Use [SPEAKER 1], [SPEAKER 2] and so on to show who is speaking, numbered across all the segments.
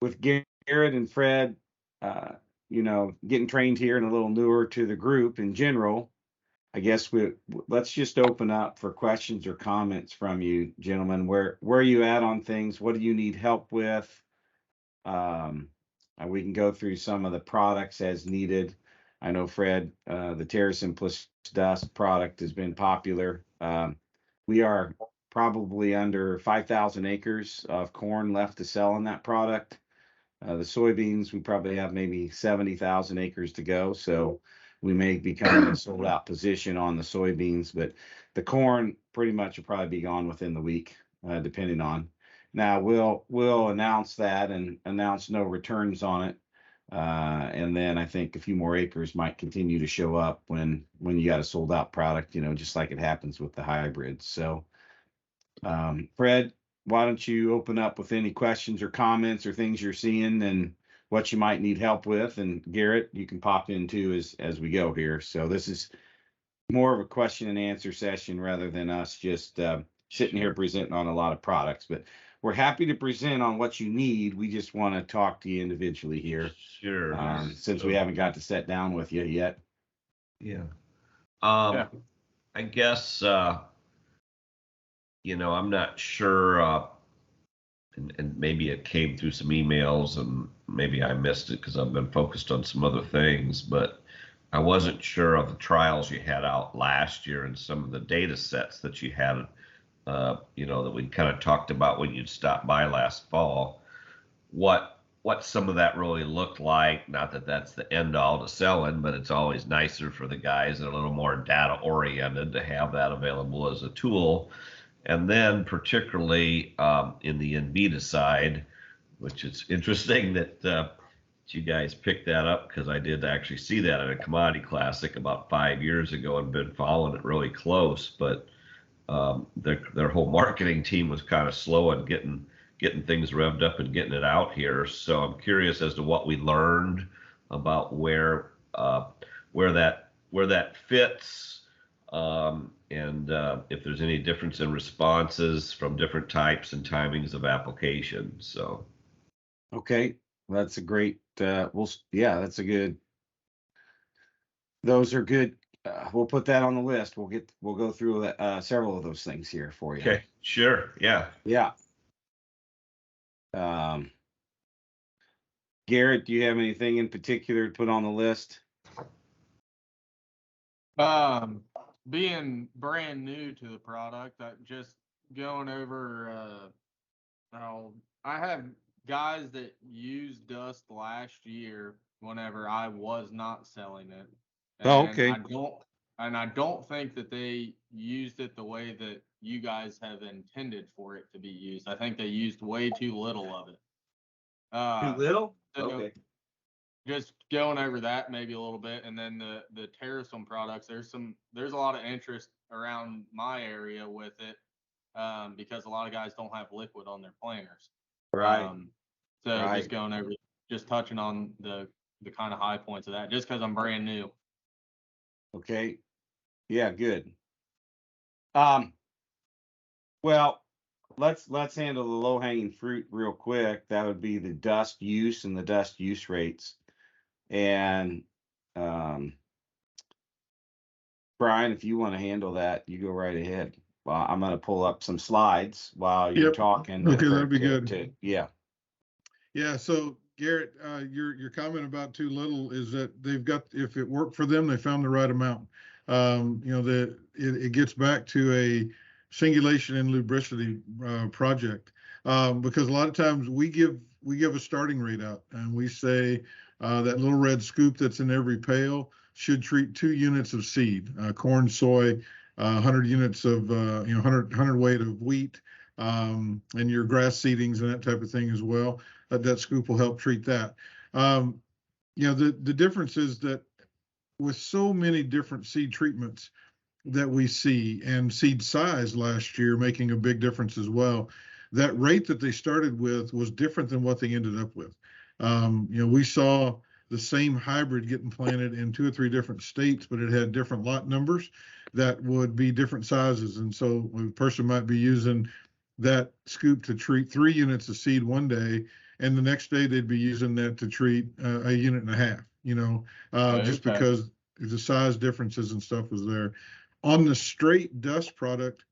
[SPEAKER 1] with Garrett and Fred, uh, getting trained here and a little newer to the group in general, I guess let's just open up for questions or comments from you, gentlemen. Where are you at on things? What do you need help with? Um, we can go through some of the products as needed. I know Fred, the Terracin Plus Dust product has been popular. We are probably under 5,000 acres of corn left to sell in that product. The soybeans, we probably have maybe 70,000 acres to go. So we may become in a sold out position on the soybeans, but the corn pretty much will probably be gone within the week, depending on. Now we'll announce that and announce no returns on it. And then I think a few more acres might continue to show up when you got a sold out product, just like it happens with the hybrids. So Fred, why don't you open up with any questions or comments or things you're seeing and what you might need help with? And Garrett, you can pop in too as we go here. So this is more of a question and answer session rather than us just sitting here presenting on a lot of products. But we're happy to present on what you need. We just want to talk to you individually here,
[SPEAKER 2] Sure.
[SPEAKER 1] since we haven't got to sit down with you yet.
[SPEAKER 2] Yeah.
[SPEAKER 3] Yeah.
[SPEAKER 2] I guess I'm not sure, and maybe it came through some emails, and maybe I missed it because I've been focused on some other things, but I wasn't sure of the trials you had out last year and some of the data sets that you had, that we kind of talked about when you'd stopped by last fall. What some of that really looked like. Not that that's the end all to selling, but it's always nicer for the guys that are a little more data oriented to have that available as a tool. And then particularly in the Invita side, which is interesting that you guys picked that up, because I did actually see that at a commodity classic about 5 years ago and been following it really close. But their whole marketing team was kind of slow in getting things revved up and getting it out here. So I'm curious as to what we learned about where that fits, and if there's any difference in responses from different types and timings of applications. So
[SPEAKER 1] Okay, that's a great. That's a good. Those are good. We'll put that on the list. We'll go through several of those things here for you.
[SPEAKER 2] okay, sure, yeah.
[SPEAKER 1] Yeah. Garrett, do you have anything in particular to put on the list?
[SPEAKER 3] Being brand new to the product, just going over, I have guys that used dust last year whenever I was not selling it.
[SPEAKER 1] Oh,
[SPEAKER 3] And
[SPEAKER 1] okay.
[SPEAKER 3] I don't think that they used it the way that you guys have intended for it to be used. I think they used way too little of it.
[SPEAKER 1] Too little?
[SPEAKER 3] So
[SPEAKER 1] Okay.
[SPEAKER 3] just going over that maybe a little bit, and then the Terracin products. There's a lot of interest around my area with it, because a lot of guys don't have liquid on their planters.
[SPEAKER 1] Right.
[SPEAKER 3] So
[SPEAKER 1] Right.
[SPEAKER 3] just going over, just touching on the kind of high points of that, just because I'm brand new.
[SPEAKER 1] Okay. Yeah, good. Well, let's handle the low hanging fruit real quick. That would be the dust use and the dust use rates. And Brian, if you want to handle that, you go right ahead. Well, I'm going to pull up some slides while you're talking.
[SPEAKER 4] Okay, that'd be good.
[SPEAKER 1] Yeah.
[SPEAKER 4] Yeah. So Garrett, your comment about too little is that they've got, if it worked for them, they found the right amount. It gets back to a singulation and lubricity project, because a lot of times we give a starting rate out and we say that little red scoop that's in every pail should treat 2 units of seed, corn, soy, 100 units of 100 weight of wheat, and your grass seedings and that type of thing as well. That scoop will help treat that. The difference is that with so many different seed treatments that we see, and seed size last year making a big difference as well, that rate that they started with was different than what they ended up with. We saw the same hybrid getting planted in 2 or 3 different states, but it had different lot numbers that would be different sizes. And so a person might be using that scoop to treat 3 units of seed one day and the next day they'd be using that to treat a unit and a half, just
[SPEAKER 3] Okay.
[SPEAKER 4] because the size differences and stuff was there. On the straight dust product,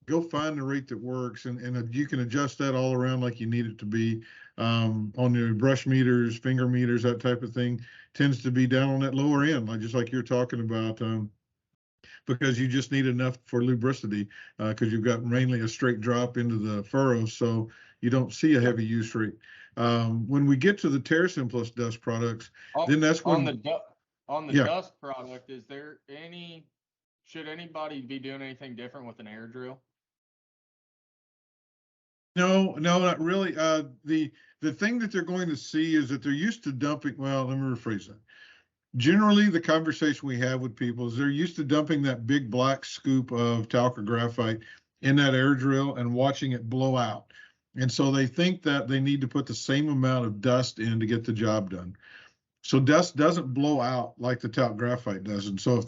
[SPEAKER 4] go find the rate that works, and you can adjust that all around like you need it to be. On your brush meters, finger meters, that type of thing tends to be down on that lower end, just like you're talking about, because you just need enough for lubricity, because you've got mainly a straight drop into the furrows, so you don't see a heavy use rate. When we get to the TerraSym plus dust products, then that's when
[SPEAKER 3] on the
[SPEAKER 4] yeah.
[SPEAKER 3] dust product, should anybody be doing anything different with an air drill?
[SPEAKER 4] No, not really. The thing that they're going to see is that they're used to dumping. Well, let me rephrase that. Generally, the conversation we have with people is they're used to dumping that big black scoop of talc or graphite in that air drill and watching it blow out. And so they think that they need to put the same amount of dust in to get the job done. So dust doesn't blow out like the talc graphite does. And so if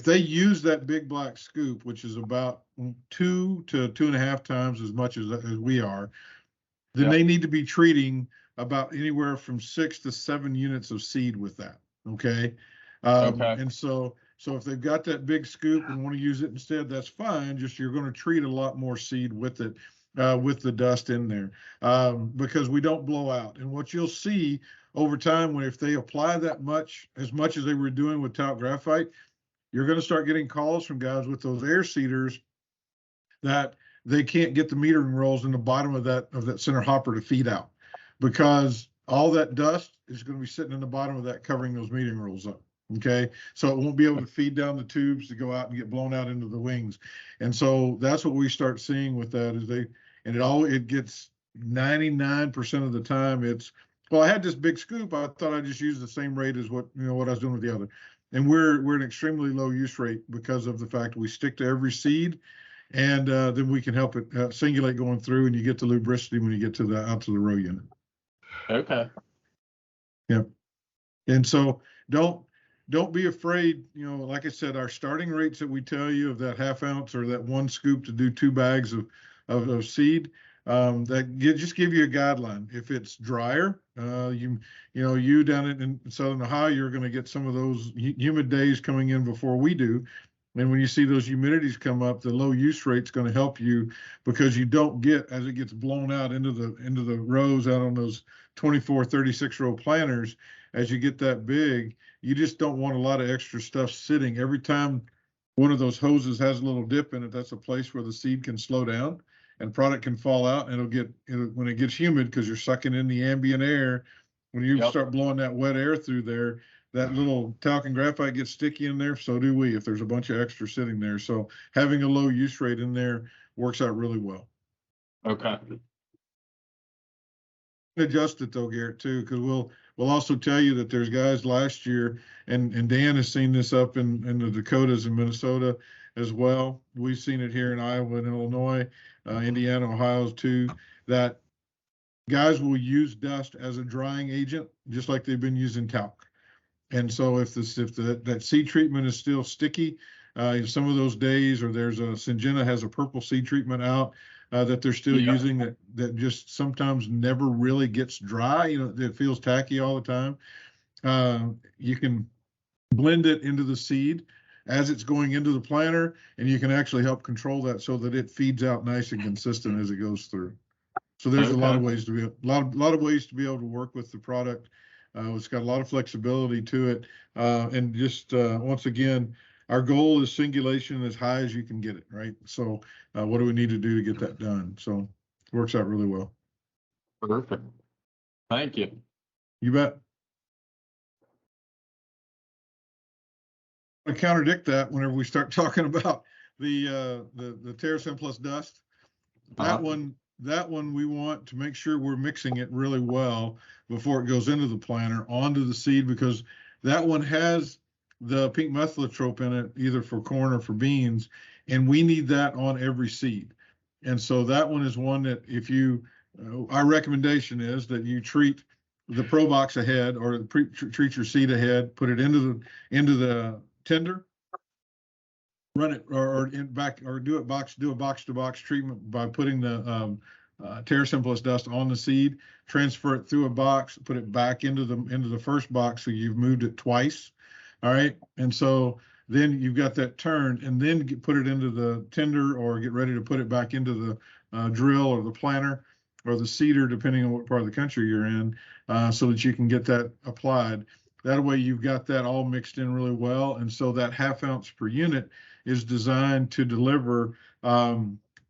[SPEAKER 4] they use that big black scoop, which is about 2 to 2.5 times as much as we are, then they need to be treating about anywhere from 6 to 7 units of seed with that. Okay. And so if they've got that big scoop and want to use it instead, that's fine. Just you're going to treat a lot more seed with it, with the dust in there, because we don't blow out. And what you'll see over time, if they apply that as much as they were doing with talc graphite, you're going to start getting calls from guys with those air seeders that they can't get the metering rolls in the bottom of that center hopper to feed out, because all that dust is going to be sitting in the bottom of that, covering those metering rolls up. Okay, so it won't be able to feed down the tubes to go out and get blown out into the wings. And so that's what we start seeing with that, is it gets 99% of the time it's, well, I had this big scoop, I thought I'd just use the same rate as what I was doing with the other. And we're an extremely low use rate because of the fact we stick to every seed, and then we can help it singulate going through, and you get the lubricity when you get to out to the row unit.
[SPEAKER 3] Okay.
[SPEAKER 4] Yeah. And so don't be afraid. Like I said, our starting rates that we tell you of that 1/2 ounce or that 1 scoop to do 2 bags of seed, just give you a guideline. If it's drier, you down in Southern Ohio, you're going to get some of those humid days coming in before we do. And when you see those humidities come up, the low use rate is going to help you, because you don't get, as it gets blown out into the rows out on those 24, 36 row planters, as you get that big, you just don't want a lot of extra stuff sitting. Every time one of those hoses has a little dip in it, that's a place where the seed can slow down and product can fall out, and when it gets humid, because you're sucking in the ambient air, when you start blowing that wet air through there, that little talc and graphite gets sticky in there. So do we, if there's a bunch of extra sitting there. So having a low use rate in there works out really well.
[SPEAKER 3] Okay.
[SPEAKER 4] Adjust it though, Garrett, too, because we'll also tell you that there's guys last year, and Dan has seen this up in the Dakotas and Minnesota as well. We've seen it here in Iowa and Illinois, Indiana, Ohio too, that guys will use dust as a drying agent, just like they've been using talc. And so if that seed treatment is still sticky, some of those days, or there's a Syngenta has a purple seed treatment out that they're still using that just sometimes never really gets dry, it feels tacky all the time. You can blend it into the seed as it's going into the planter, and you can actually help control that so that it feeds out nice and consistent as it goes through. So there's a lot of ways to be able to work with the product. It's got a lot of flexibility to it, and just once again, our goal is singulation as high as you can get it, right? So what do we need to do to get that done? So it works out really well.
[SPEAKER 3] Perfect. Thank you.
[SPEAKER 4] You bet. I contradict that whenever we start talking about the TerraSym plus dust. That one we want to make sure we're mixing it really well before it goes into the planter onto the seed, because that one has the pink methylotrope in it, either for corn or for beans, and we need that on every seed. And so that one is one that our recommendation is that you treat the Pro Box ahead, or treat your seed ahead, put it into the tender, run it or do a box to box treatment by putting the Terracin plus dust on the seed, transfer it through a box, put it back into the first box. So you've moved it twice. All right. And so then you've got that turned, and then put it into the tender or get ready to put it back into the drill or the planter or the seeder, depending on what part of the country you're in, so that you can get that applied. That way you've got that all mixed in really well. And so that 1/2 ounce per unit is designed to deliver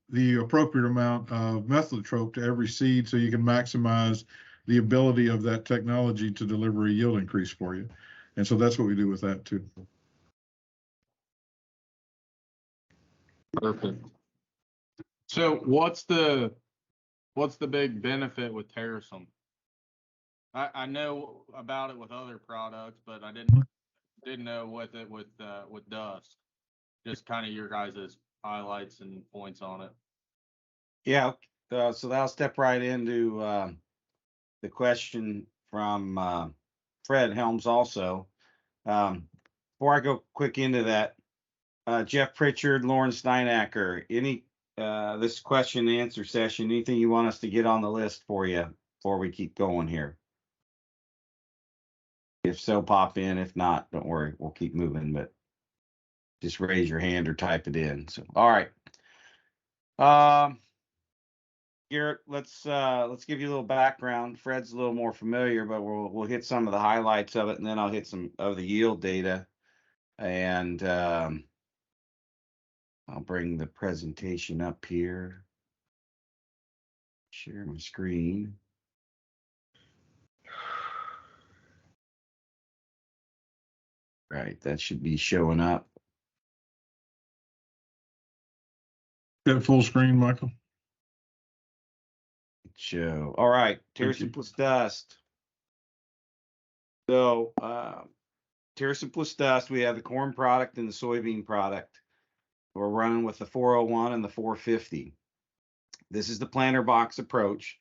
[SPEAKER 4] the appropriate amount of methotrope to every seed, so you can maximize the ability of that technology to deliver a yield increase for you. And so that's what we do with that too.
[SPEAKER 3] Perfect. So what's the big benefit with Terracin? I know about it with other products, but I didn't know with dust. Just kind of your guys' highlights and points on it.
[SPEAKER 1] Yeah. So that'll step right into the question from Fred Helms also. Before I go quick into that, Jeff Pritchard, Lauren Steinacker, this question and answer session, anything you want us to get on the list for you before we keep going here? If so, pop in. If not, don't worry, we'll keep moving, but just raise your hand or type it in. So, all right. Garrett, let's give you a little background. Fred's a little more familiar, but we'll hit some of the highlights of it, and then I'll hit some of the yield data. And I'll bring the presentation up here. Share my screen. Right, that should be showing up.
[SPEAKER 4] Got full screen, Michael?
[SPEAKER 1] Show. All right, Terracin plus dust. So Terracin plus dust, we have the corn product and the soybean product. We're running with the 401 and the 450. This is the planter box approach.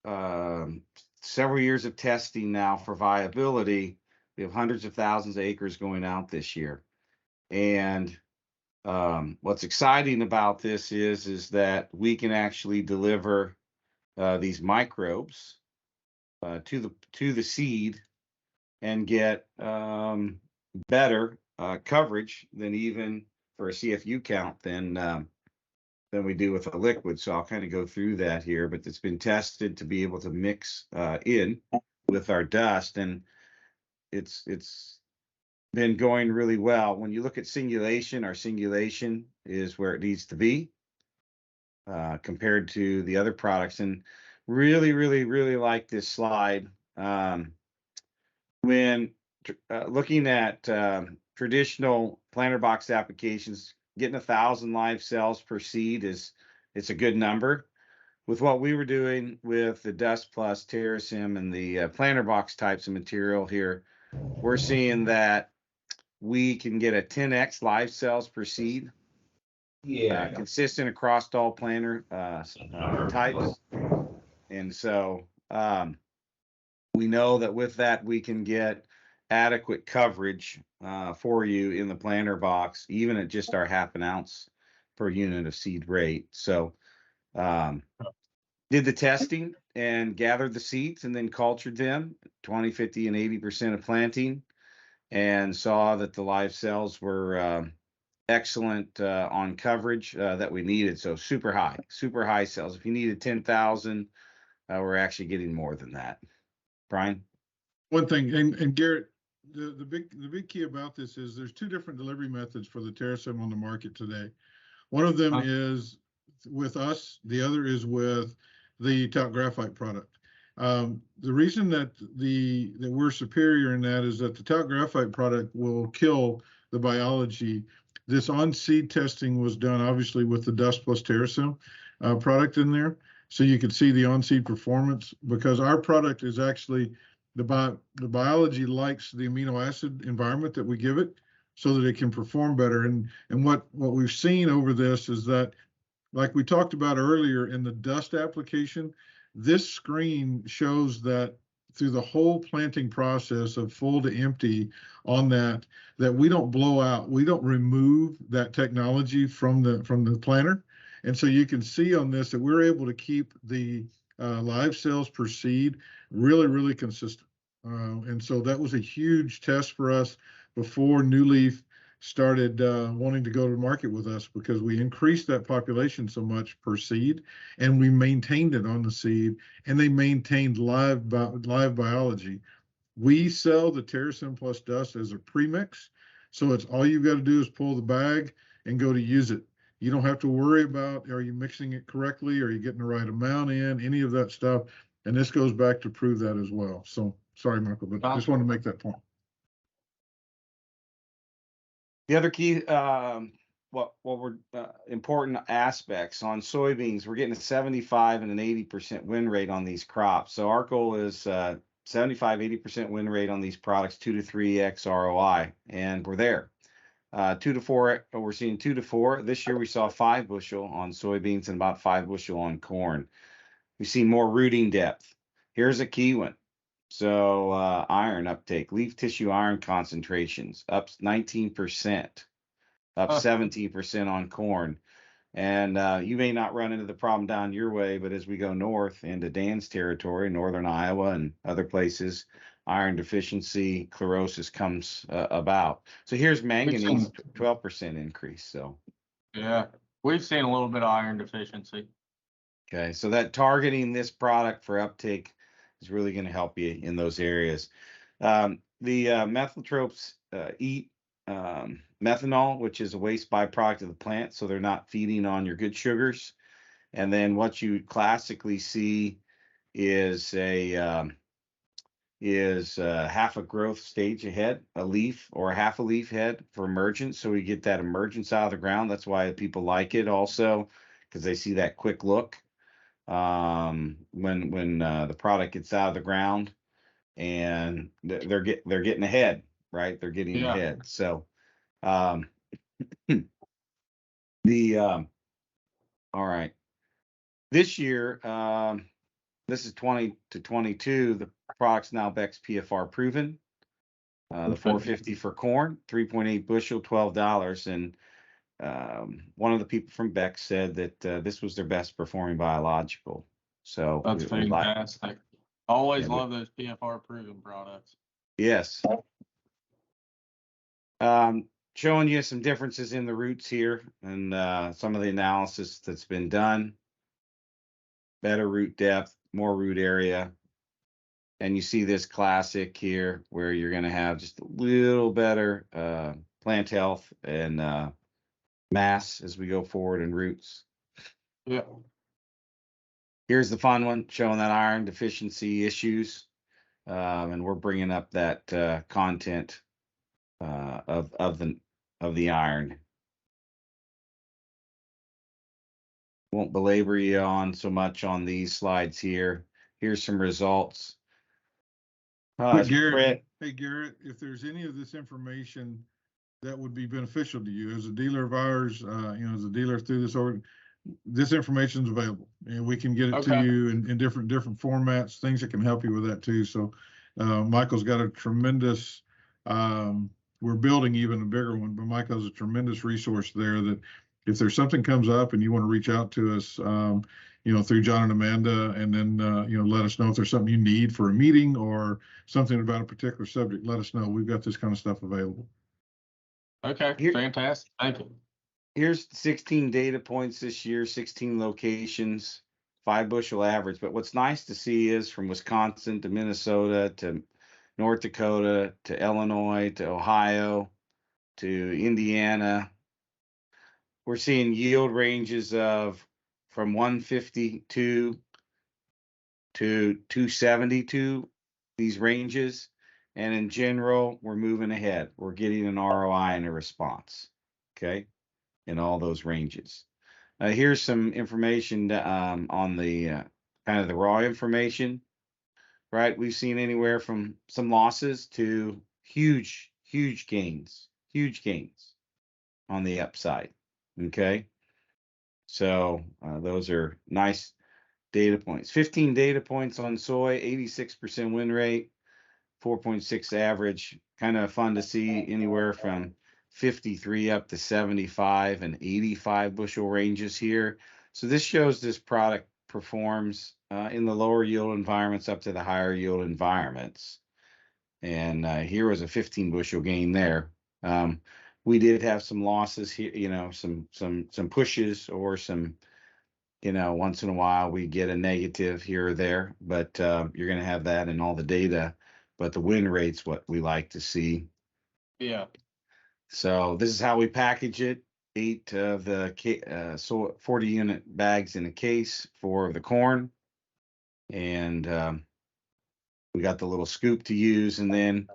[SPEAKER 1] Several years of testing now for viability. We have hundreds of thousands of acres going out this year. And what's exciting about this is that we can actually deliver these microbes to the seed and get better coverage than even for a CFU count than we do with a liquid. So I'll kind of go through that here, but it's been tested to be able to mix in with our dust, and it's been going really well. When you look at singulation, our singulation is where it needs to be compared to the other products, and really, really, really like this slide. When looking at traditional planter box applications, getting 1,000 live cells per seed it's a good number. With what we were doing with the Dust Plus, Terracin, and the planter box types of material here, we're seeing that we can get a 10x live cells per seed. Yeah, consistent across all planter types. And so we know that with that, we can get adequate coverage for you in the planter box, even at just our 1/2 ounce per unit of seed rate. So did the testing and gathered the seeds and then cultured them 20, 50, and 80% of planting, and saw that the live cells were excellent on coverage that we needed. So super high cells. If you needed 10,000, we're actually getting more than that. Brian?
[SPEAKER 4] One thing, and Garrett, the big key about this is there's 2 different delivery methods for the Terracin on the market today. One of them is with us, the other is with the talc graphite product. The reason that we're superior in that is that the talc graphite product will kill the biology. This on-seed testing was done obviously with the Dust Plus Terracin product in there, so you could see the on-seed performance, because our product is actually the biology likes the amino acid environment that we give it so that it can perform better. And what we've seen over this is that, like we talked about earlier in the dust application, this screen shows that through the whole planting process of full to empty on that we don't blow out, we don't remove that technology from the planter. And so you can see on this that we're able to keep the live sales per seed really, really consistent. And so that was a huge test for us before New Leaf started wanting to go to market with us, because we increased that population so much per seed, and we maintained it on the seed, and they maintained live biology. We sell the Terrasym Plus Dust as a premix, so it's all you've got to do is pull the bag and go to use it. You don't have to worry about, are you mixing it correctly? Are you getting the right amount in? Any of that stuff. And this goes back to prove that as well. So sorry, Michael, but just want to make that point.
[SPEAKER 1] The other key, what were important aspects on soybeans, we're getting a 75 and an 80% win rate on these crops. So our goal is 75, 80% win rate on these products, 2 to 3x ROI, and we're there. 2 to 4, we're seeing 2 to 4. This year we saw 5 bushel on soybeans and about 5 bushel on corn. We see more rooting depth. Here's a key one. So iron uptake, leaf tissue iron concentrations up 19%, up 17% on corn. And you may not run into the problem down your way, but as we go north into Dan's territory, northern Iowa and other places, iron deficiency, chlorosis comes about. So here's manganese, 12% increase. So
[SPEAKER 3] yeah, we've seen a little bit of iron deficiency.
[SPEAKER 1] okay, so that targeting this product for uptake is really going to help you in those areas. The methyltropes eat methanol, which is a waste byproduct of the plant, so they're not feeding on your good sugars. And then what you classically see is half a growth stage ahead, a leaf or a half a leaf head for emergence. So we get that emergence out of the ground. That's why people like it also, because they see that quick look when the product gets out of the ground, and they're getting ahead, right? They're getting ahead. So all right, this year, this is 20 to 22. The product's now Beck's PFR proven. The 450 for corn, 3.8 bushel, $12. And one of the people from Beck said that this was their best performing biological. So
[SPEAKER 3] that's fantastic. Always love those PFR proven products.
[SPEAKER 1] Yes. Showing you some differences in the roots here and some of the analysis that's been done. Better root depth, more root area. And you see this classic here where you're going to have just a little better plant health and mass as we go forward in roots.
[SPEAKER 3] Yeah. Here's
[SPEAKER 1] the fun one showing that iron deficiency issues. And we're bringing up that content of the iron. Won't belabor you on so much on these slides here. Here's some results.
[SPEAKER 4] Garrett, hey Garrett, if there's any of this information that would be beneficial to you as a dealer of ours, as a dealer through this org, this information is available, and we can get it to you in different formats, things that can help you with that too. So Michael's got a tremendous, we're building even a bigger one, but Michael's a tremendous resource there that if there's something comes up and you want to reach out to us, through John and Amanda, and then, let us know if there's something you need for a meeting or something about a particular subject, let us know. We've got this kind of stuff available.
[SPEAKER 3] Okay, fantastic. Thank you.
[SPEAKER 1] Here's 16 data points this year, 16 locations, 5 bushel average. But what's nice to see is from Wisconsin to Minnesota to North Dakota to Illinois to Ohio to Indiana, we're seeing yield ranges of from 152 to 272, these ranges. And in general, we're moving ahead. We're getting an ROI and a response, okay, in all those ranges. Here's some information on the kind of the raw information, right? We've seen anywhere from some losses to huge gains on the upside, okay? So those are nice data points. 15 data points on soy, 86% win rate, 4.6 average. Kind of fun to see anywhere from 53 up to 75 and 85 bushel ranges here. So this shows this product performs in the lower yield environments up to the higher yield environments. And here was a 15 bushel gain there. We did have some losses here, you know, some pushes or some, you know, once in a while we get a negative here or there, but you're going to have that in all the data. But the win rate's what we like to see.
[SPEAKER 3] Yeah.
[SPEAKER 1] So this is how we package it. 8 of the 40 unit bags in a case for the corn. And we got the little scoop to use. And then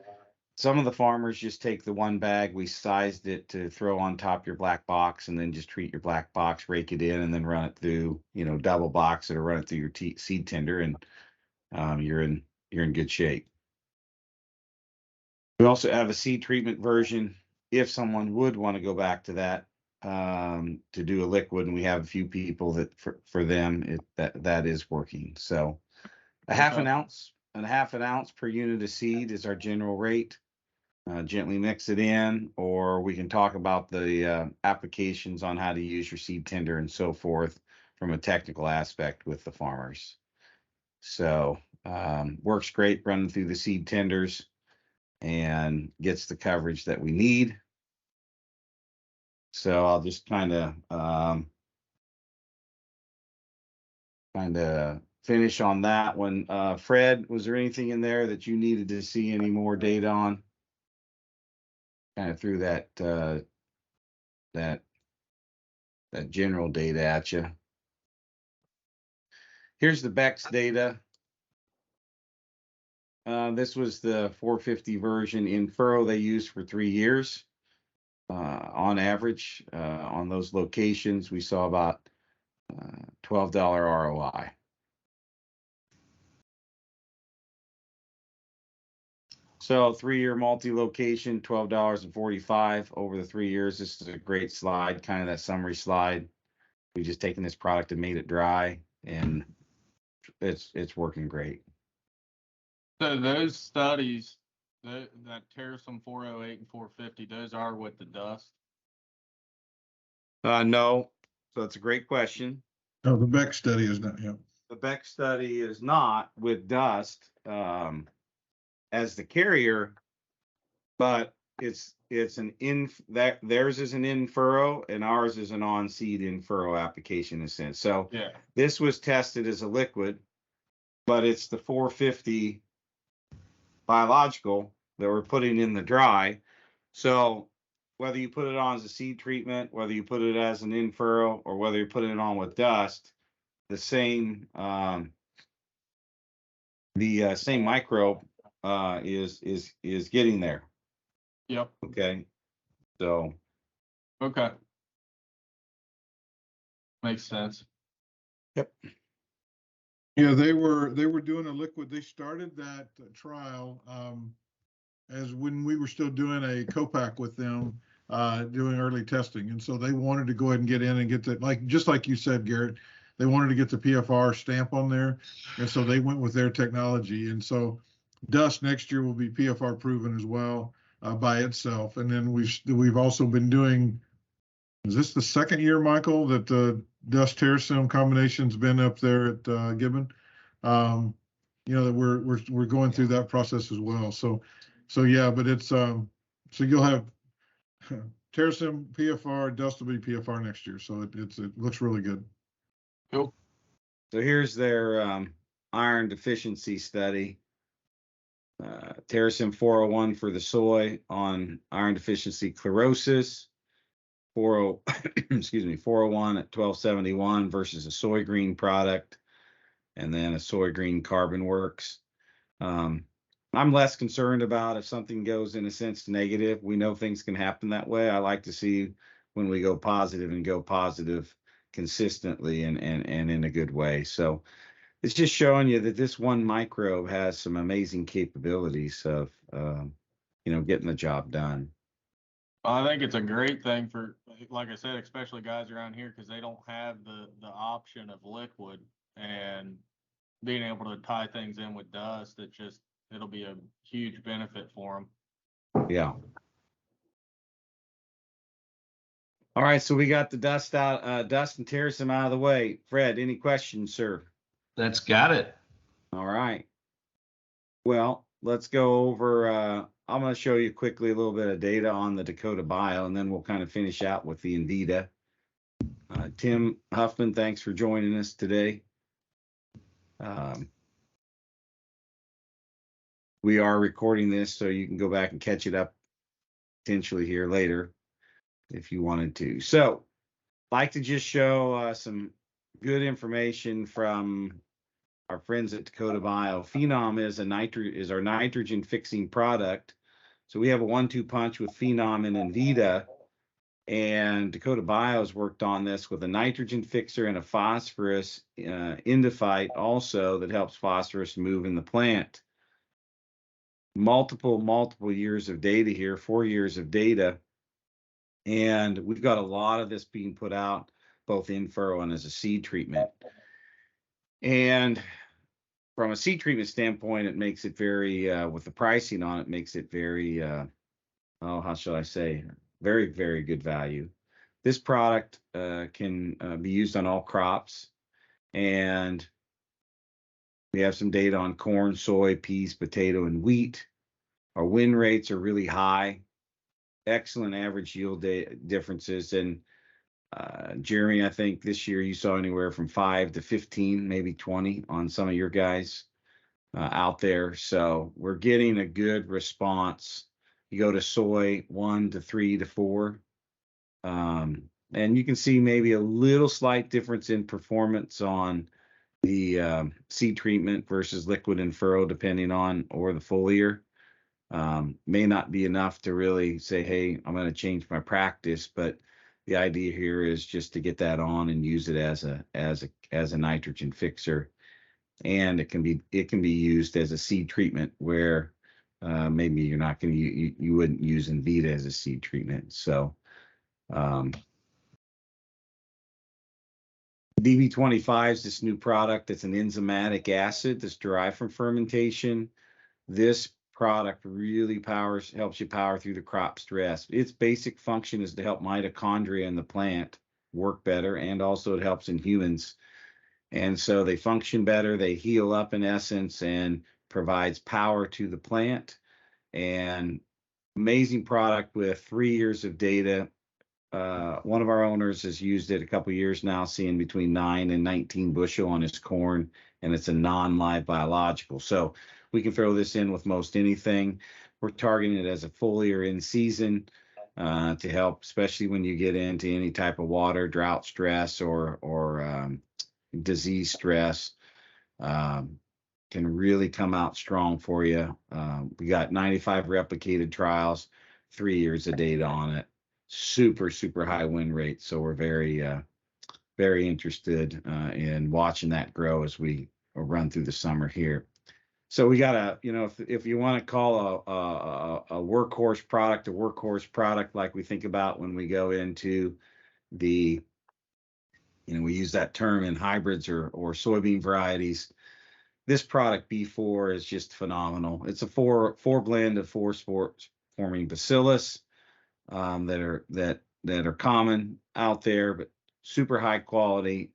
[SPEAKER 1] some of the farmers just take the one bag. We sized it to throw on top your black box and then just treat your black box, rake it in, and then run it through, you know, double box it or run it through your seed tender, and you're in good shape. We also have a seed treatment version if someone would want to go back to that to do a liquid, and we have a few people that for them that is working. So a half an ounce per unit of seed is our general rate. Gently mix it in, or we can talk about the applications on how to use your seed tender and so forth from a technical aspect with the farmers. So works great running through the seed tenders and gets the coverage that we need. So I'll just kind of finish on that one. Fred, was there anything in there that you needed to see any more data on? Kind of threw that general data at you. Here's the Beck's data. This was the 450 version in furrow they used for 3 years. On average, on those locations, we saw about $12 ROI. So 3-year multi-location, $12.45 over the 3 years. This is a great slide, kind of that summary slide. We just taken this product and made it dry, and it's working great.
[SPEAKER 3] So those studies, that Terrasome 408 and 450, those are with the dust?
[SPEAKER 1] No. So that's a great question.
[SPEAKER 4] No, the Beck study is not, yeah.
[SPEAKER 1] The Beck study is not with dust as the carrier, but it's an theirs is an in furrow and ours is an on seed in furrow application in a sense. So
[SPEAKER 3] Yeah.
[SPEAKER 1] this was tested as a liquid, but it's the 450 biological that we're putting in the dry. So whether you put it on as a seed treatment, whether you put it as an in furrow, or whether you put it on with dust, the same same microbe is getting there.
[SPEAKER 3] Yep.
[SPEAKER 1] Okay. So
[SPEAKER 3] Okay. Makes sense.
[SPEAKER 1] Yep.
[SPEAKER 4] Yeah, they were doing a liquid. They started that trial as when we were still doing a co-pack with them, doing early testing, and so they wanted to go ahead and get in and get that, just like you said, Garrett. They wanted to get the PFR stamp on there, and so they went with their technology. And so dust next year will be PFR proven as well by itself. And then we've also been doing. Is this the second year, Michael, that the dust Terrasome combination's been up there at Gibbon? You know, that we're going through that process as well. So yeah, but it's so you'll have Terrasome PFR, dust will be PFR next year. So it looks really good.
[SPEAKER 3] Cool.
[SPEAKER 1] So here's their iron deficiency study. Terrasome 401 for the soy on iron deficiency chlorosis. 401 at 1271 versus a soy green product, and then a soy green carbon works. I'm less concerned about if something goes in a sense negative. We know things can happen that way. I like to see when we go positive and go positive consistently and in a good way. So it's just showing you that this one microbe has some amazing capabilities of getting the job done.
[SPEAKER 3] I think it's a great thing for, like I said, especially guys around here, because they don't have the option of liquid, and being able to tie things in with dust, it'll be a huge benefit for them.
[SPEAKER 1] Yeah. All right, so we got the dust and terracum out of the way. Fred, any questions, sir?
[SPEAKER 2] That's got it.
[SPEAKER 1] All right. Well, let's go over. I'm going to show you quickly a little bit of data on the Dakota Bio, and then we'll kind of finish out with the Invita. Tim Huffman, thanks for joining us today. We are recording this, so you can go back and catch it up potentially here later if you wanted to. So, like to just show some good information from our friends at Dakota Bio. Phenom is our nitrogen fixing product. So we have a 1-2 punch with Phenom and Invita, and Dakota Bio's worked on this with a nitrogen fixer and a phosphorus endophyte also that helps phosphorus move in the plant. Multiple years of data here, 4 years of data, and we've got a lot of this being put out both in furrow and as a seed treatment. And from a seed treatment standpoint, it makes it very, with the pricing on it, makes it very, how shall I say, very, very good value. This product can be used on all crops, and we have some data on corn, soy, peas, potato, and wheat. Our win rates are really high, excellent average yield differences. And Jeremy, I think this year you saw anywhere from 5 to 15, maybe 20 on some of your guys out there. So we're getting a good response. You go to soy, 1 to 3 to 4. And you can see maybe a little slight difference in performance on the seed treatment versus liquid and furrow, depending on, or the foliar. May not be enough to really say, hey, I'm going to change my practice, but the idea here is just to get that on and use it as a nitrogen fixer. And it can be used as a seed treatment where maybe you're not going to you wouldn't use Invita as a seed treatment. So DB25 is this new product that's an enzymatic acid that's derived from fermentation. This product really helps you power through the crop stress. Its basic function is to help mitochondria in the plant work better, and also it helps in humans. And so they function better, they heal up in essence, and provides power to the plant. And amazing product with 3 years of data. One of our owners has used it a couple years now, seeing between 9 and 19 bushel on his corn, and it's a non-live biological. So we can throw this in with most anything. We're targeting it as a foliar in season to help, especially when you get into any type of water, drought stress, or disease stress. Can really come out strong for you. We got 95 replicated trials, 3 years of data on it. Super high win rate. So we're very interested in watching that grow as we run through the summer here. So we got if you want to call a workhorse product, like we think about when we go into the, we use that term in hybrids or soybean varieties. This product B4 is just phenomenal. It's a four blend of 4 sport forming bacillus that are common out there, but super high quality,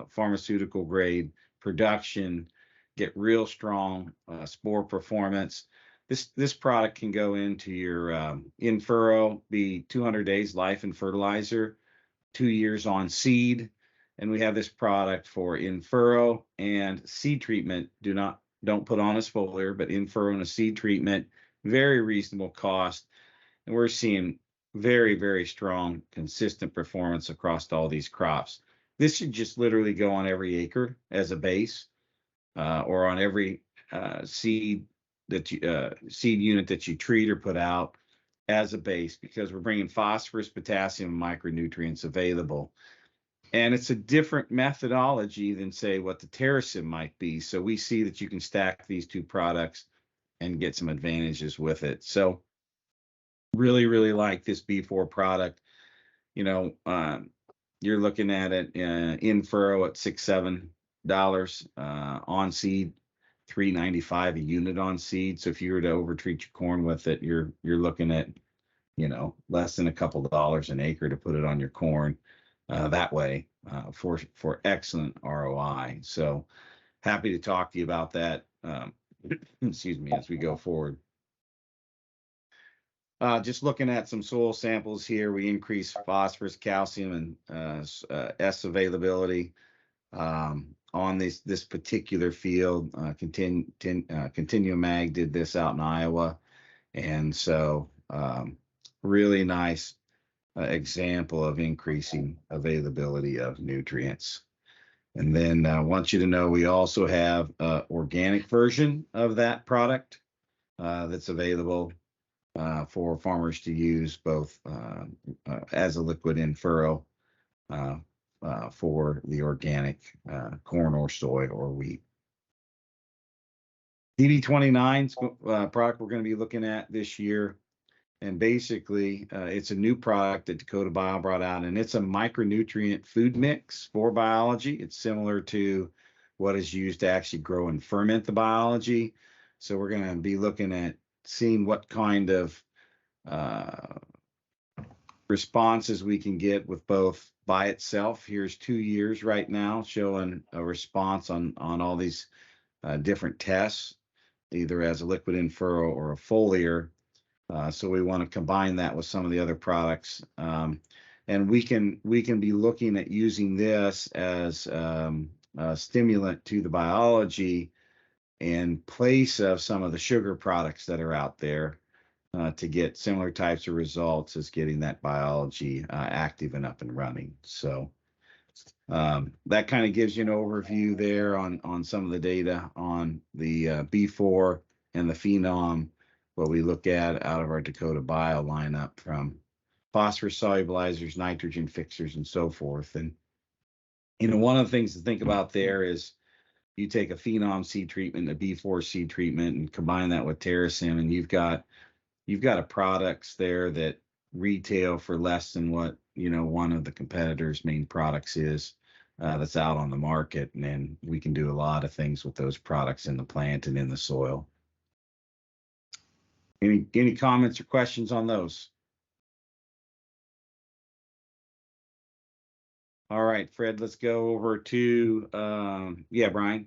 [SPEAKER 1] pharmaceutical grade production, get real strong spore performance. This product can go into your in furrow, be 200 days life and fertilizer, 2 years on seed. And we have this product for in furrow and seed treatment. Don't put on a foliar, but in furrow and a seed treatment, very reasonable cost. And we're seeing very strong, consistent performance across all these crops. This should just literally go on every acre as a base, or on every seed unit that you treat or put out as a base, because we're bringing phosphorus, potassium, and micronutrients available. And it's a different methodology than, say, what the terracin might be. So we see that you can stack these two products and get some advantages with it. So really like this B4 product. You're looking at it in furrow at $6-7 on seed, $3.95 a unit on seed. So if you were to overtreat your corn with it, you're looking at less than a couple of dollars an acre to put it on your corn that way for excellent ROI. So happy to talk to you about that. Excuse me, as we go forward. Just looking at some soil samples here, we increase phosphorus, calcium, and S availability on this particular field. Continuum Ag did this out in Iowa, and so really nice example of increasing availability of nutrients. And then I want you to know we also have an organic version of that product that's available for farmers to use both as a liquid in furrow for the organic corn or soy or wheat. DD29 product we're going to be looking at this year. And basically, it's a new product that Dakota Bio brought out, and it's a micronutrient food mix for biology. It's similar to what is used to actually grow and ferment the biology. So we're going to be looking at seeing what kind of responses we can get with both by itself. Here's 2 years right now showing a response on all these different tests, either as a liquid in furrow or a foliar. So we want to combine that with some of the other products, and we can be looking at using this as a stimulant to the biology in place of some of the sugar products that are out there to get similar types of results as getting that biology active and up and running. So that kind of gives you an overview there on some of the data on the B4 and the phenom. What we look at out of our Dakota Bio lineup from phosphorus solubilizers, nitrogen fixers, and so forth. And, one of the things to think about there is you take a phenom seed treatment, a B4 seed treatment, and combine that with Terrasym, and you've got a products there that retail for less than what, one of the competitors' main products is that's out on the market. And then we can do a lot of things with those products in the plant and in the soil. Any comments or questions on those? All right, Fred, let's go over to Brian.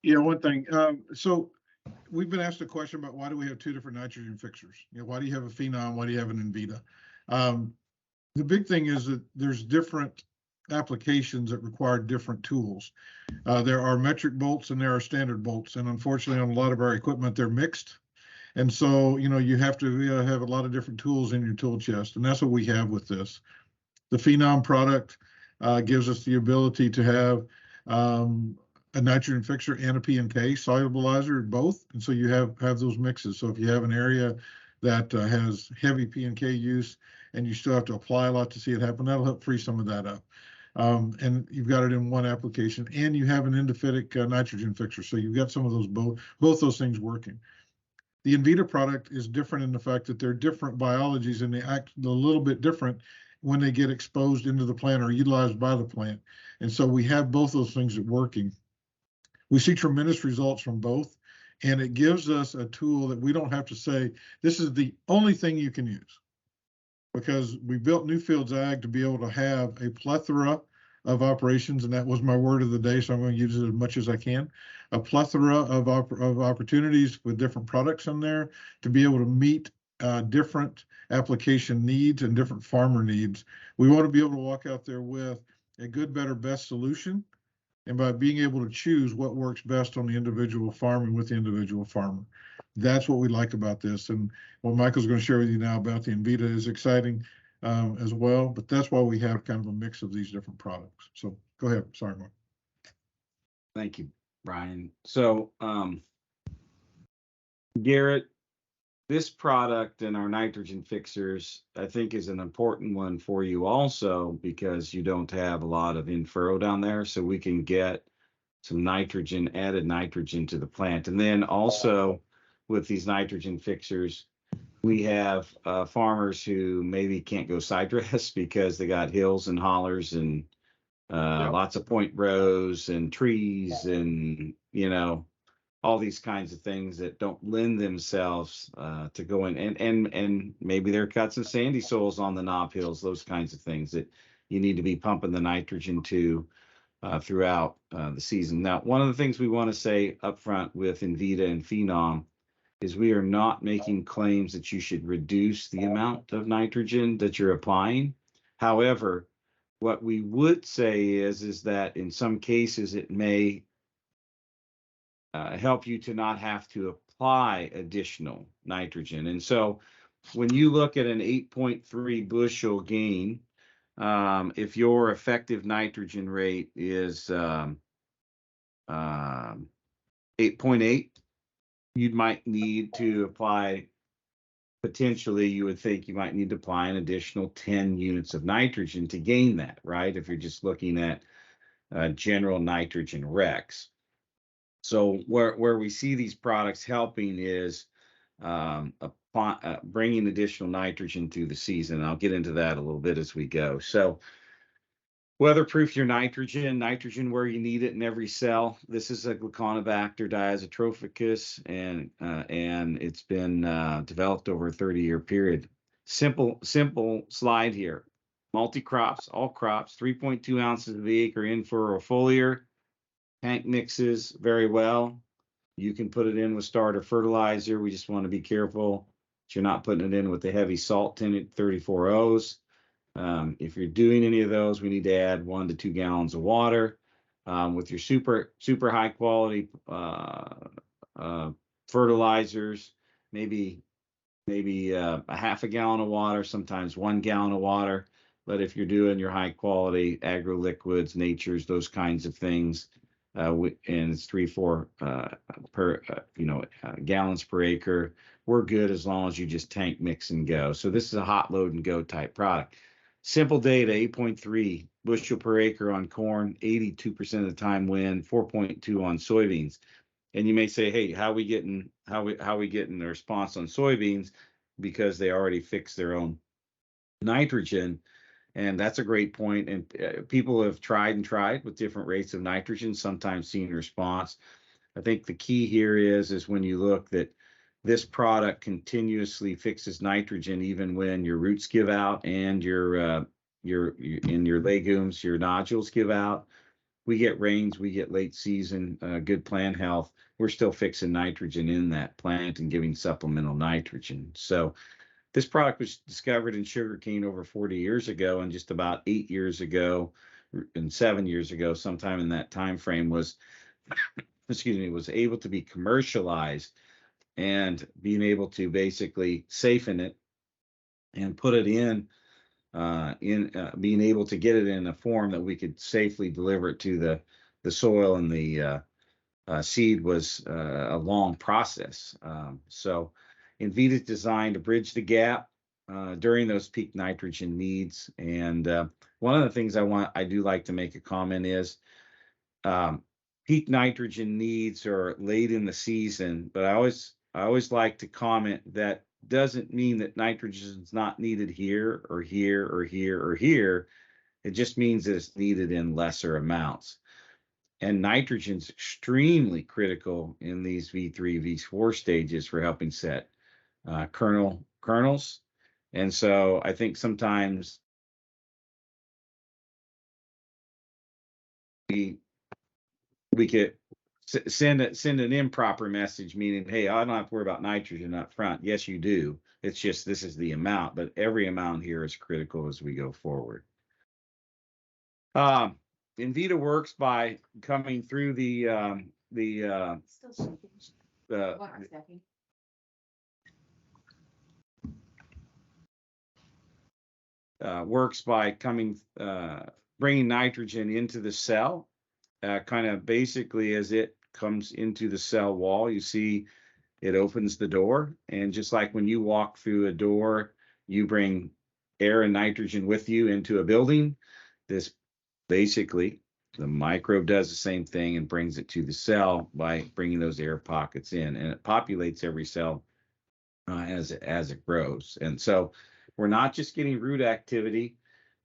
[SPEAKER 4] Yeah, one thing. So we've been asked a question about why do we have two different nitrogen fixers? Why do you have a phenom? Why do you have an Invita? The big thing is that there's different applications that require different tools. There are metric bolts and there are standard bolts, and unfortunately on a lot of our equipment they're mixed. And so, you have to have a lot of different tools in your tool chest, and that's what we have with this. The Phenom product gives us the ability to have a nitrogen fixer and a P&K solubilizer, both, and so you have those mixes. So if you have an area that has heavy P&K use and you still have to apply a lot to see it happen, that'll help free some of that up. And you've got it in one application, and you have an endophytic nitrogen fixer, so you've got some of those both those things working. The Invita product is different in the fact that they're different biologies and they act a little bit different when they get exposed into the plant or utilized by the plant. And so we have both those things working. We see tremendous results from both, and it gives us a tool that we don't have to say, this is the only thing you can use. Because we built Newfields Ag to be able to have a plethora of operations, and that was my word of the day, so I'm going to use it as much as I can. A plethora of opportunities with different products in there to be able to meet different application needs and different farmer needs. We want to be able to walk out there with a good, better, best solution, and by being able to choose what works best on the individual farm and with the individual farmer. That's what we like about this. And what Michael's going to share with you now about the Invita is exciting as well, but that's why we have kind of a mix of these different products. So go ahead. Sorry, Mark.
[SPEAKER 1] Thank you, Brian. So, Garrett, this product and our nitrogen fixers, I think, is an important one for you also because you don't have a lot of in-furrow down there, so we can get some nitrogen, added nitrogen to the plant. And then also with these nitrogen fixers, we have farmers who maybe can't go side dress because they got hills and hollers and lots of point rows and trees and, all these kinds of things that don't lend themselves to go in, and maybe there are cuts of sandy soils on the knob hills, those kinds of things that you need to be pumping the nitrogen to throughout the season. Now, one of the things we want to say up front with Invita and Phenom is we are not making claims that you should reduce the amount of nitrogen that you're applying. However, what we would say is that in some cases it may help you to not have to apply additional nitrogen. And so when you look at an 8.3 bushel gain, if your effective nitrogen rate is 8.8, you might need to apply, potentially you would think you might need to apply an additional 10 units of nitrogen to gain that, right? If you're just looking at general nitrogen recs. So where we see these products helping is bringing additional nitrogen through the season. I'll get into that a little bit as we go. So weatherproof your nitrogen where you need it in every cell. This is a Gluconobacter diazotrophicus, and it's been developed over a 30-year period. Simple slide here. Multi-crops, all crops, 3.2 ounces of the acre in for a foliar. Tank mixes very well. You can put it in with starter fertilizer. We just want to be careful that you're not putting it in with the heavy salt tinted 34Os. If you're doing any of those, we need to add 1 to 2 gallons of water. With your super high quality fertilizers, maybe a half a gallon of water, sometimes 1 gallon of water. But if you're doing your high quality agro liquids, natures, those kinds of things, and it's 3-4 gallons per acre, we're good as long as you just tank mix and go. So this is a hot load and go type product. Simple data: 8.3 bushel per acre on corn, 82% of the time wind, 4.2 on soybeans. And you may say, hey, how we getting the response on soybeans? Because they already fixed their own nitrogen. And that's a great point. And people have tried with different rates of nitrogen, sometimes seen response. I think the key here is when you look that this product continuously fixes nitrogen even when your roots give out and your in your legumes, your nodules give out. We get rains, we get late season, good plant health. We're still fixing nitrogen in that plant and giving supplemental nitrogen. So this product was discovered in sugarcane over 40 years ago, and just about 8 years ago and 7 years ago, sometime in that time frame, was able to be commercialized, and being able to basically safen it and put it in being able to get it in a form that we could safely deliver it to the soil and the seed was a long process. So Invita is designed to bridge the gap during those peak nitrogen needs. And one of the things I do like to make a comment is peak nitrogen needs are late in the season, but I always like to comment that doesn't mean that nitrogen is not needed here or here or here or here. It just means that it's needed in lesser amounts. And nitrogen is extremely critical in these V3, V4 stages for helping set kernels. And so I think sometimes we could send an improper message, meaning, hey, I don't have to worry about nitrogen up front. Yes, you do. It's just this is the amount, but every amount here is critical as we go forward. Invita works by coming through works by bringing nitrogen into the cell, kind of basically as it comes into the cell wall. You see it opens the door, and just like when you walk through a door, you bring air and nitrogen with you into a building. This basically, the microbe does the same thing and brings it to the cell by bringing those air pockets in, and it populates every cell as it grows. And so we're not just getting root activity,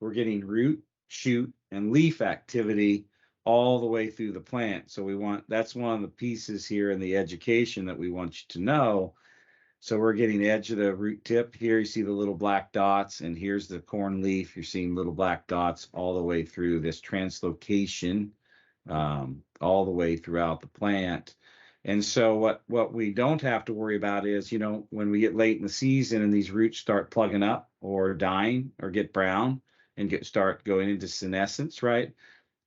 [SPEAKER 1] we're getting root, shoot, and leaf activity all the way through the plant. So that's one of the pieces here in the education that we want you to know. So we're getting the edge of the root tip here. You see the little black dots, and here's the corn leaf. You're seeing little black dots all the way through this translocation, all the way throughout the plant. And so what we don't have to worry about is, when we get late in the season and these roots start plugging up or dying or get brown and start going into senescence, right?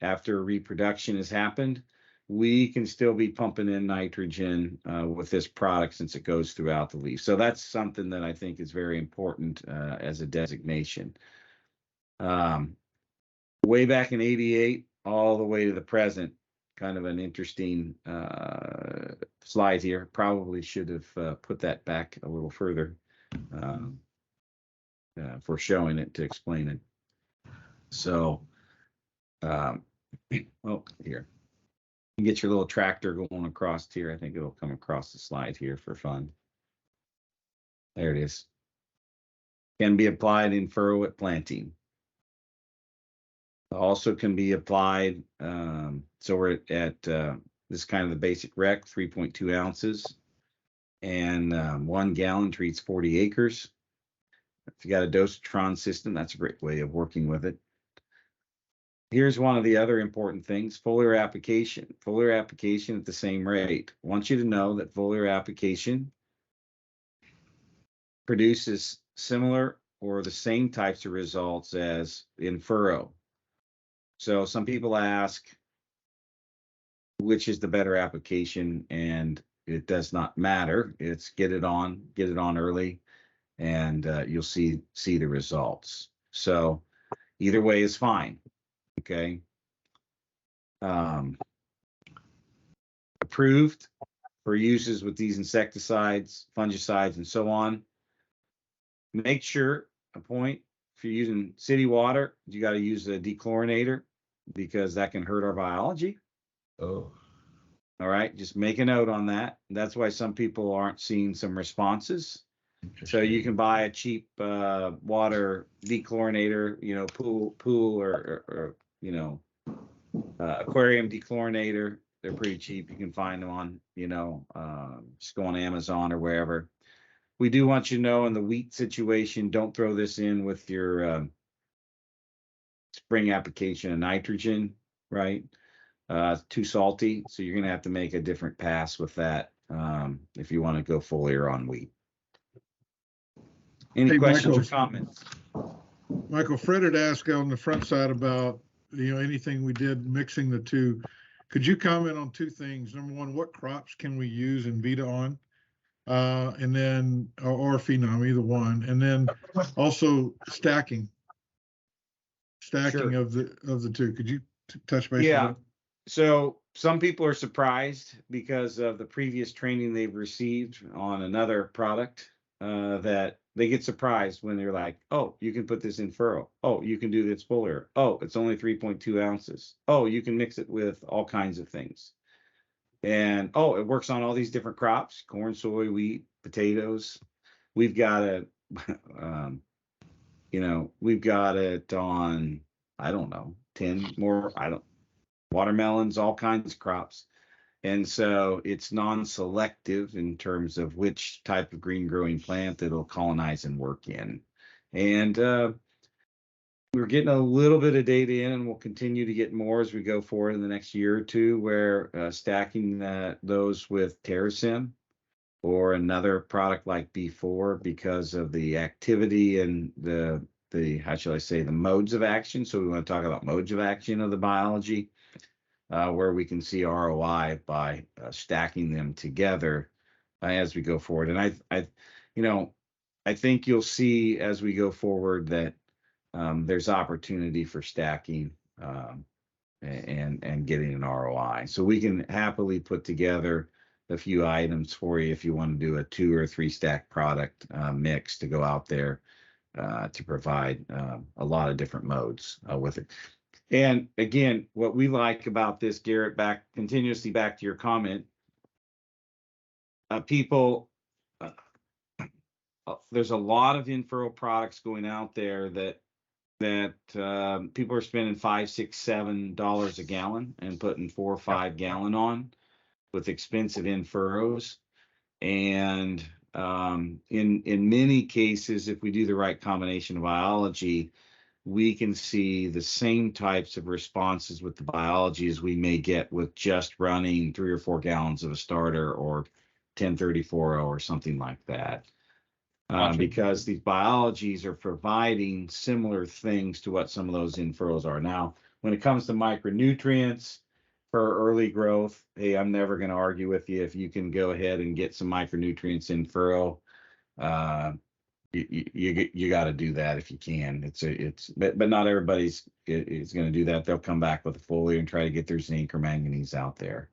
[SPEAKER 1] After reproduction has happened, we can still be pumping in nitrogen with this product since it goes throughout the leaf. So that's something that I think is very important as a designation. Way back in '88, all the way to the present, kind of an interesting slide here. Probably should have put that back a little further for showing it to explain it. So, oh, here. You get your little tractor going across here. I think it'll come across the slide here for fun. There it is. Can be applied in furrow-up planting. Also can be applied, so we're at this kind of the basic rec, 3.2 ounces. And 1 gallon treats 40 acres. If you got a dosatron system, that's a great way of working with it. Here's one of the other important things, foliar application. Foliar application at the same rate. I want you to know that foliar application produces similar or the same types of results as in furrow. So some people ask, which is the better application? And it does not matter. It's get it on early, and you'll see the results. So either way is fine. Okay. Approved for uses with these insecticides, fungicides, and so on. Make sure, a point, if you're using city water, you got to use a dechlorinator because that can hurt our biology.
[SPEAKER 2] Oh.
[SPEAKER 1] All right, just make a note on that. That's why some people aren't seeing some responses. So you can buy a cheap water dechlorinator, pool or aquarium dechlorinator. They're pretty cheap. You can find them on, just go on Amazon or wherever. We do want you to know in the wheat situation, don't throw this in with your spring application of nitrogen, right? Too salty, so you're going to have to make a different pass with that if you want to go foliar on wheat. Any questions or comments?
[SPEAKER 4] Michael, Fred had asked on the front side about anything we did mixing the two. Could you comment on two things? Number one, what crops can we use Invita on? And then or Phenom, either one. And then also stacking sure. of the two. Could you touch base on that?
[SPEAKER 1] So some people are surprised because of the previous training they've received on another product that they get surprised when they're like, oh, you can put this in furrow. Oh, you can do this foliar. Oh, it's only 3.2 ounces. Oh, you can mix it with all kinds of things. And, oh, it works on all these different crops, corn, soy, wheat, potatoes. We've got it, we've got it on, I don't know, 10 more, watermelons, all kinds of crops. And so it's non-selective in terms of which type of green growing plant that it'll colonize and work in. And we're getting a little bit of data in, and we'll continue to get more as we go forward in the next year or two, where stacking those with Terracin or another product like B4 because of the activity and the how shall I say, the modes of action. So we want to talk about modes of action of the biology. Where we can see ROI by stacking them together as we go forward. And I think you'll see as we go forward that there's opportunity for stacking and getting an ROI. So we can happily put together a few items for you if you want to do a 2 or 3 stack product mix to go out there to provide a lot of different modes with it. And again, what we like about this, Garrett, continuously back to your comment, people, there's a lot of in-furrow products going out there that that people are spending $5, $6, $7 a gallon and putting 4 or 5 gallon on with expensive in furrows. And in many cases, if we do the right combination of biology, we can see the same types of responses with the biology as we may get with just running 3 or 4 gallons of a starter or 1034 or something like that.
[SPEAKER 3] Gotcha.
[SPEAKER 1] Because these biologies are providing similar things to what some of those in furrows are. Now, when it comes to micronutrients for early growth, hey, I'm never going to argue with you. If you can go ahead and get some micronutrients in furrow, you got to do that if you can. But not everybody's is going to do that. They'll come back with a foliar and try to get their zinc or manganese out there.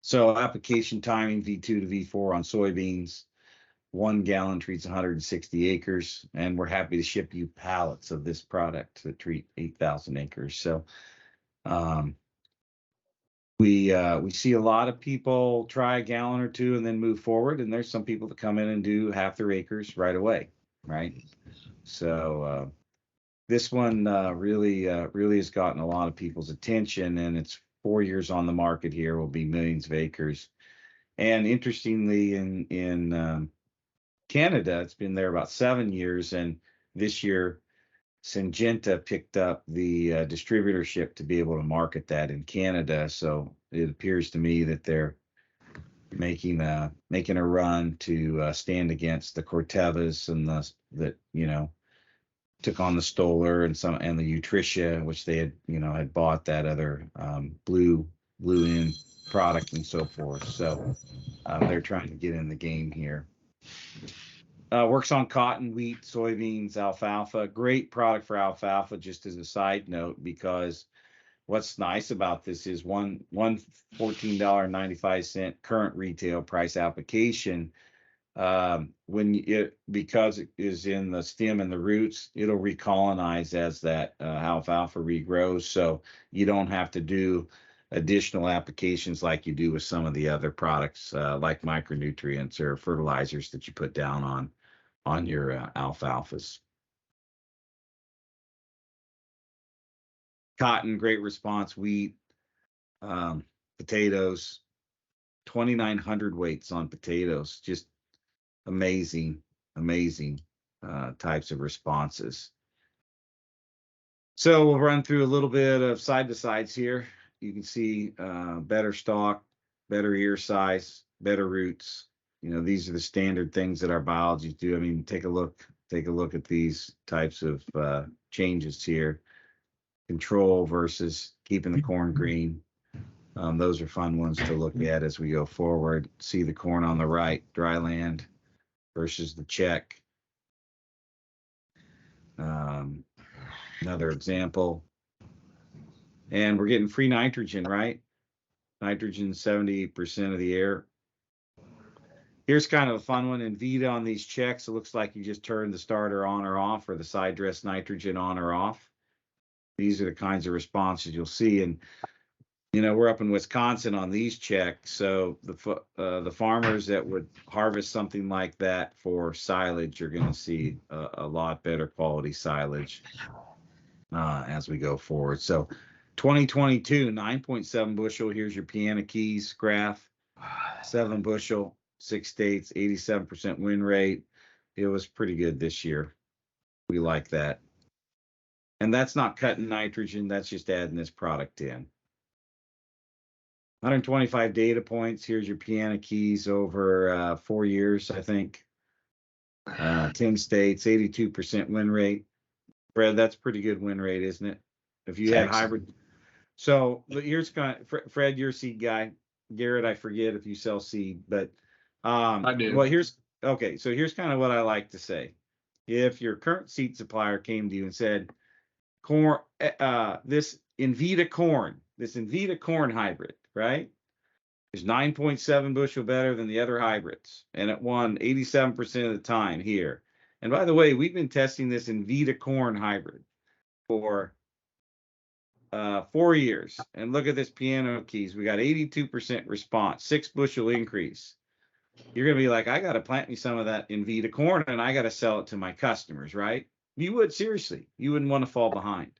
[SPEAKER 1] So application timing V2 to V4 on soybeans. 1 gallon treats 160 acres, and we're happy to ship you pallets of this product that treat 8,000 acres. So we see a lot of people try a gallon or two and then move forward, and there's some people that come in and do half their acres right away, right? So this one really has gotten a lot of people's attention, and it's 4 years on the market here. Will be millions of acres. And interestingly, in Canada, it's been there about 7 years, and this year Syngenta picked up the distributorship to be able to market that in Canada. So it appears to me that they're making a run to stand against the Cortevas and that took on the Stoller and the Utrisha, which they had bought that other blue in product and so forth. So they're trying to get in the game here. Works on cotton, wheat, soybeans, alfalfa. Great product for alfalfa, just as a side note, because what's nice about this is one $14.95 current retail price application. Because it is in the stem and the roots, it'll recolonize as that alfalfa regrows. So you don't have to do additional applications like you do with some of the other products, like micronutrients or fertilizers that you put down on your alfalfas. Cotton, great response. Wheat, potatoes, 2,900 weights on potatoes. Just amazing types of responses. So we'll run through a little bit of side to sides here. You can see better stalk, better ear size, better roots. These are the standard things that our biologists do. I mean, take a look at these types of changes here. Control versus keeping the corn green. Those are fun ones to look at as we go forward. See the corn on the right, dry land versus the check. Another example. And we're getting free nitrogen, right? Nitrogen, 78% of the air. Here's kind of a fun one. In Vita on these checks, it looks like you just turn the starter on or off, or the side dress nitrogen on or off. These are the kinds of responses you'll see. And we're up in Wisconsin on these checks, so the farmers that would harvest something like that for silage are going to see a lot better quality silage as we go forward. So 2022, 9.7 bushel. Here's your Piana Keys graph. 7 bushel, 6 states, 87% win rate. It was pretty good this year. We like that. And that's not cutting nitrogen. That's just adding this product in. 125 data points. Here's your Piana Keys over 4 years, I think. 10 states, 82% win rate. Fred, that's pretty good win rate, isn't it? If you had hybrid. So here's Fred, you're a seed guy. Garrett, I forget if you sell seed, but
[SPEAKER 3] I do.
[SPEAKER 1] Well, so here's kind of what I like to say. If your current seed supplier came to you and said, corn, this Invita corn hybrid, right, is 9.7 bushel better than the other hybrids, and it won 87% of the time here. And by the way, we've been testing this Invita corn hybrid for 4 years, and look at this Piano Keys. We got 82% response, 6 bushel increase. You're gonna be like, I gotta plant me some of that Invita corn, and I gotta sell it to my customers, right? You would, seriously, you wouldn't want to fall behind.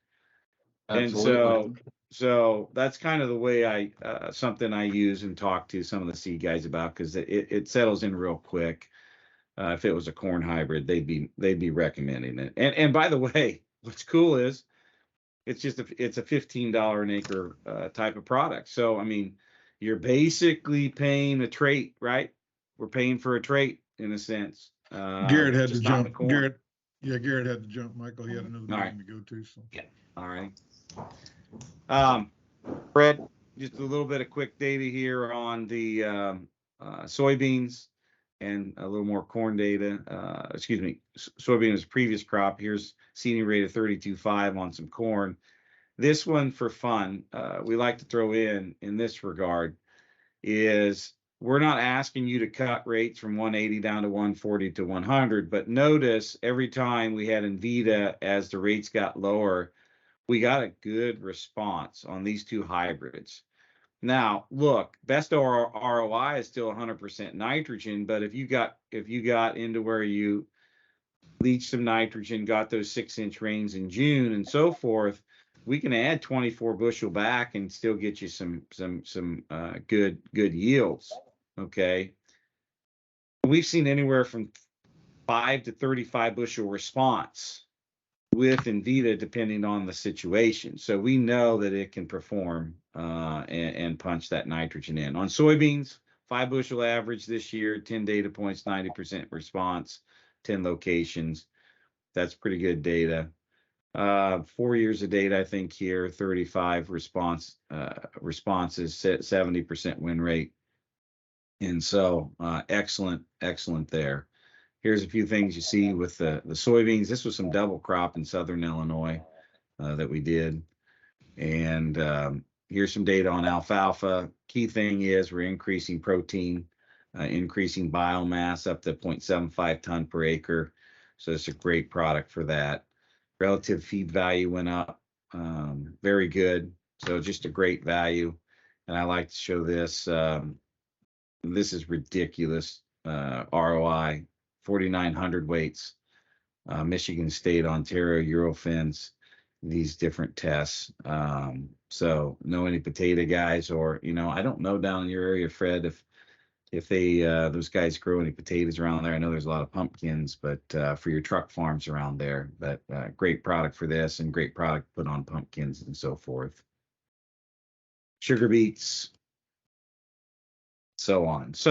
[SPEAKER 3] Absolutely.
[SPEAKER 1] And so that's kind of the way I something I use and talk to some of the seed guys about, because it settles in real quick. If it was a corn hybrid, they'd be recommending it. And by the way, what's cool is it's a $15 an acre type of product. So I mean, you're basically paying a trait, right? We're paying for a trait in a sense.
[SPEAKER 4] Garrett had to
[SPEAKER 1] just not the
[SPEAKER 4] jump.
[SPEAKER 1] corn.
[SPEAKER 4] Garrett had to jump. Michael, he had another
[SPEAKER 1] All right.
[SPEAKER 4] meeting to go to. So
[SPEAKER 2] Yeah.
[SPEAKER 1] All right. Fred, just a little bit of quick data here on the soybeans and a little more corn data. Excuse me, soybean is previous crop. Here's seeding rate of 32.5 on some corn. This one for fun, we like to throw in this regard is we're not asking you to cut rates from 180 down to 140 to 100, but notice every time we had Envita as the rates got lower, we got a good response on these two hybrids. Now, look, best ROI is still 100% nitrogen, but if you got into where you leached some nitrogen, got those 6-inch rains in June and so forth, we can add 24 bushel back and still get you some good yields. Okay, we've seen anywhere from 5 to 35 bushel response with Envita, depending on the situation. So we know that it can perform and punch that nitrogen in. On soybeans, 5 bushel average this year, 10 data points, 90% response, 10 locations. That's pretty good data. 4 years of data, I think here, 35 responses, 70% win rate. And so excellent there. Here's a few things you see with the soybeans. This was some double crop in Southern Illinois that we did. And here's some data on alfalfa. Key thing is we're increasing protein, increasing biomass up to 0.75 ton per acre. So it's a great product for that. Relative feed value went up, very good. So just a great value. And I like to show this. This is ridiculous ROI. 4,900 weights, Michigan State, Ontario, Eurofins, these different tests. So know any potato guys, or, I don't know down in your area, Fred, if they those guys grow any potatoes around there. I know there's a lot of pumpkins, but for your truck farms around there, but great product for this and great product put on pumpkins and so forth. Sugar beets, so on. So